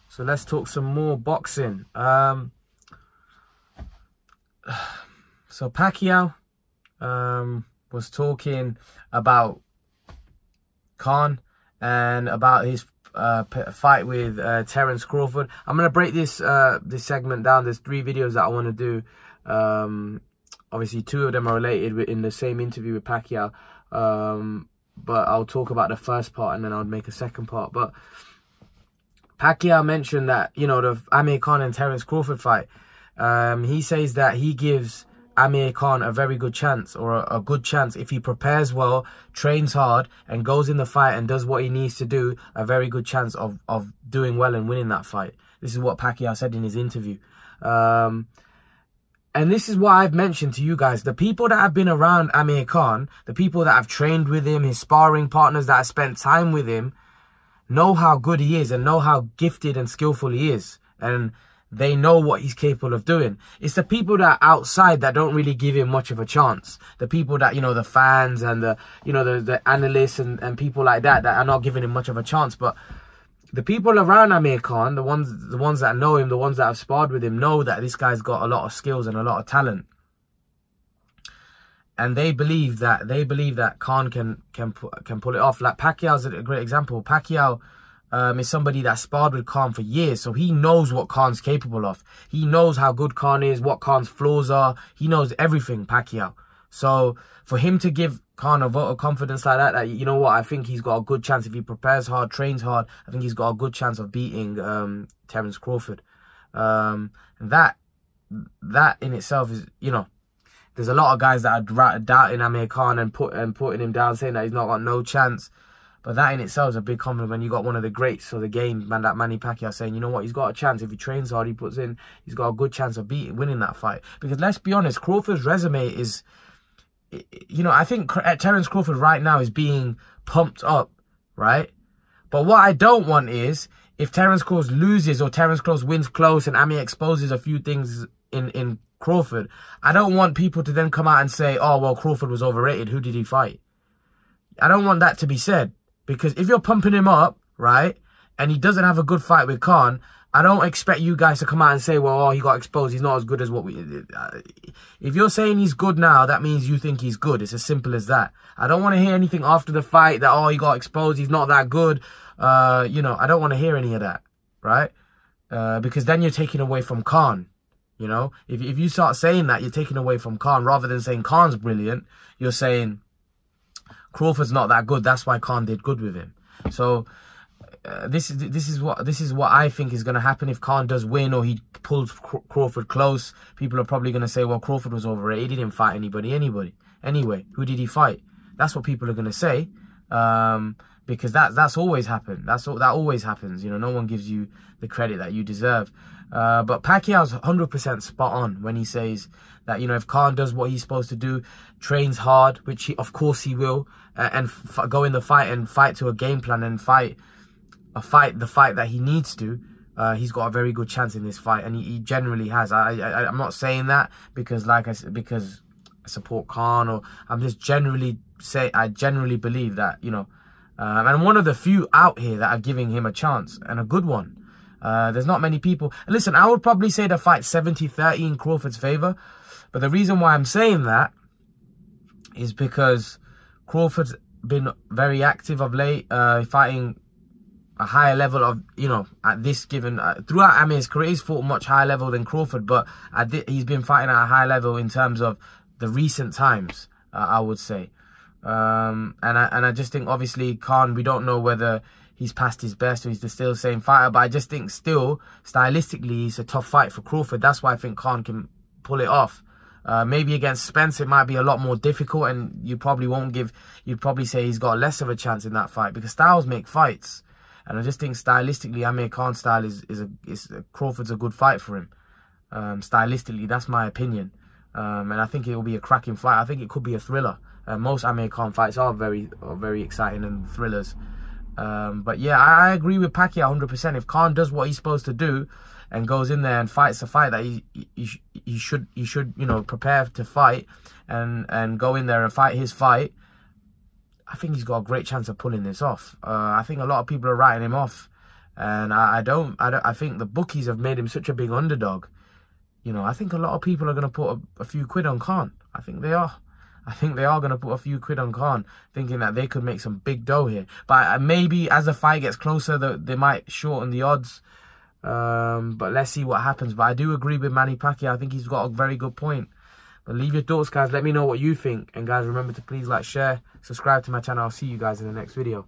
So let's talk some more boxing. So Pacquiao was talking about Khan and about his fight with Terence Crawford. I'm gonna break this this segment down. There's 3 videos that I want to do. Obviously 2 of them are related in the same interview with Pacquiao. But I'll talk about the first part and then I'll make a second part. But Pacquiao mentioned that, you know, the Amir Khan and Terence Crawford fight. He says that he gives Amir Khan a very good chance, or a good chance, if he prepares well, trains hard, and goes in the fight and does what he needs to do, a very good chance of doing well and winning that fight. This is what Pacquiao said in his interview. And this is what I've mentioned to you guys. The people that have been around Amir Khan, the people that have trained with him, his sparring partners that have spent time with him, know how good he is and know how gifted and skillful he is. And they know what he's capable of doing. It's the people that are outside that don't really give him much of a chance. The people that, you know, the fans and the, you know, the analysts and people like that are not giving him much of a chance. But the people around Amir Khan, the ones that know him, the ones that have sparred with him, know that this guy's got a lot of skills and a lot of talent. And they believe that Khan can pull it off. Like Pacquiao's a great example. Pacquiao is somebody that sparred with Khan for years, so he knows what Khan's capable of. He knows how good Khan is, what Khan's flaws are. He knows everything, Pacquiao. So for him to give Khan a vote of confidence like that, you know what, I think he's got a good chance if he prepares hard, trains hard. I think he's got a good chance of beating Terence Crawford. And that in itself is, you know, there's a lot of guys that are doubting Amir Khan and putting him down, saying that he's not got no chance. But that in itself is a big compliment when you got one of the greats of the game, man, like Manny Pacquiao, saying, you know what, he's got a chance. If he trains hard, he puts in, he's got a good chance of winning that fight. Because let's be honest, Crawford's resume is, you know, I think Terence Crawford right now is being pumped up, right? But what I don't want is, if Terence Crawford loses or Terence Crawford wins close and Amir exposes a few things in Crawford, I don't want people to then come out and say, oh, well, Crawford was overrated. Who did he fight? I don't want that to be said. Because if you're pumping him up, right, and he doesn't have a good fight with Khan, I don't expect you guys to come out and say, well, oh, he got exposed. He's not as good as what we... If you're saying he's good now, that means you think he's good. It's as simple as that. I don't want to hear anything after the fight that, oh, he got exposed. He's not that good. You know, I don't want to hear any of that, right? Because then you're taking away from Khan. You know, if you start saying that, you're taking away from Khan. Rather than saying Khan's brilliant, you're saying Crawford's not that good. That's why Khan did good with him. So this is what I think is going to happen if Khan does win or he pulls Crawford close. People are probably going to say, well, Crawford was overrated. He didn't fight anybody. Anyway, who did he fight? That's what people are going to say. Because that's always happened. That always happens. You know, no one gives you the credit that you deserve. But Pacquiao's 100% spot on when he says that, you know, if Khan does what he's supposed to do, trains hard, which he, of course he will, and go in the fight and fight to a game plan and fight the fight that he needs to, he's got a very good chance in this fight, and he generally has. I'm not saying that because, like I said, because I support Khan, or I'm just generally I generally believe that, you know, and I'm one of the few out here that are giving him a chance, and a good one. There's not many people. Listen, I would probably say the fight's 70-30 in Crawford's favour. But the reason why I'm saying that is because Crawford's been very active of late, fighting a higher level of, you know, at this given... throughout Amir's career, he's fought much higher level than Crawford, but he's been fighting at a high level in terms of the recent times, I would say. And I just think, obviously, Khan, we don't know whether he's past his best or he's still the same fighter, but I just think still, stylistically, it's a tough fight for Crawford. That's why I think Khan can pull it off. Maybe against Spence, it might be a lot more difficult, and you'd probably say he's got less of a chance in that fight, because styles make fights. And I just think stylistically, Amir Khan's style Crawford's a good fight for him. Stylistically, that's my opinion. And I think it will be a cracking fight. I think it could be a thriller. Most Amir Khan fights are very exciting and thrillers. But yeah, I agree with Pacquiao 100%. If Khan does what he's supposed to do and goes in there and fights a fight that he should, you know, prepare to fight and go in there and fight his fight, I think he's got a great chance of pulling this off. I think a lot of people are writing him off And I think the bookies have made him such a big underdog. You know, I think a lot of people are going to put a few quid on Khan. I think they are. I think they are going to put a few quid on Khan, thinking that they could make some big dough here. But maybe as the fight gets closer, they might shorten the odds. But let's see what happens. But I do agree with Manny Pacquiao. I think he's got a very good point. But leave your thoughts, guys. Let me know what you think. And guys, remember to please like, share, subscribe to my channel. I'll see you guys in the next video.